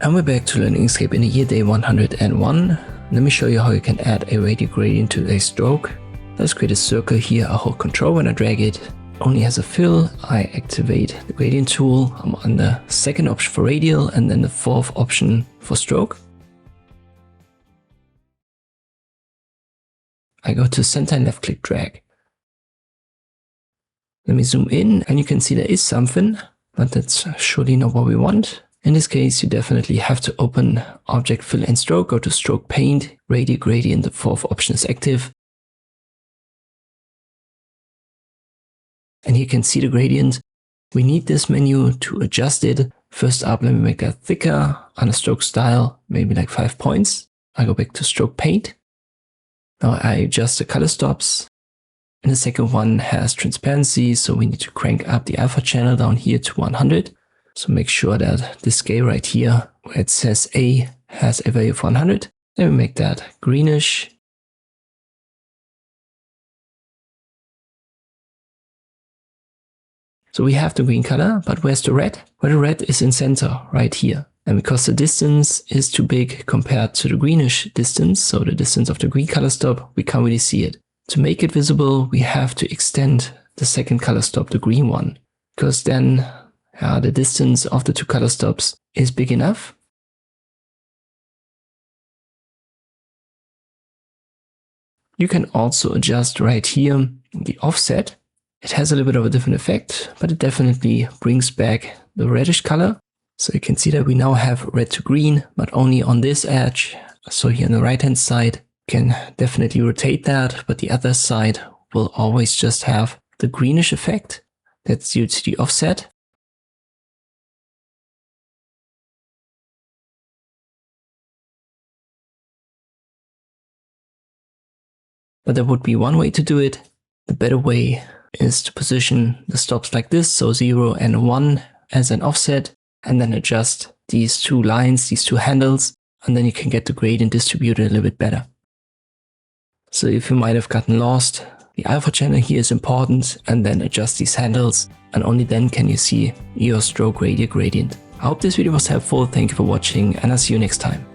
And we're back to learn Inkscape in the year day 101. Let me show you how you can add a radial gradient to a stroke. Let's create a circle here. I hold Control when I drag it. Only has a fill. I activate the gradient tool. I'm on the second option for radial and then the fourth option for stroke. I go to center and left click drag. Let me zoom in and you can see there is something, but that's surely not what we want. In this case, you definitely have to open Object, Fill and Stroke, go to Stroke Paint, Radial Gradient, the fourth option is active. And here you can see the gradient. We need this menu to adjust it. First up, let me make that thicker on a stroke style, maybe like 5 points. I go back to Stroke Paint. Now I adjust the color stops. And the second one has transparency, so we need to crank up the alpha channel down here to 100. So make sure that the scale right here, where it says A, has a value of 100. Then we make that greenish. So we have the green color, but where's the red? Well, the red is in center, right here. And because the distance is too big compared to the greenish distance, so the distance of the green color stop, we can't really see it. To make it visible, we have to extend the second color stop, the green one, because then the distance of the two color stops is big enough. You can also adjust right here the offset. It has a little bit of a different effect, but it definitely brings back the reddish color. So you can see that we now have red to green, but only on this edge. So here on the right hand side, can definitely rotate that, but the other side will always just have the greenish effect. That's due to the offset. But there would be one way to do it. The better way is to position the stops like this, so 0 and 1 as an offset, and then adjust these two lines, these two handles, and then you can get the gradient distributed a little bit better. So if you might have gotten lost, the alpha channel here is important, and then adjust these handles, and only then can you see your stroke radial gradient. I hope this video was helpful, thank you for watching, and I'll see you next time.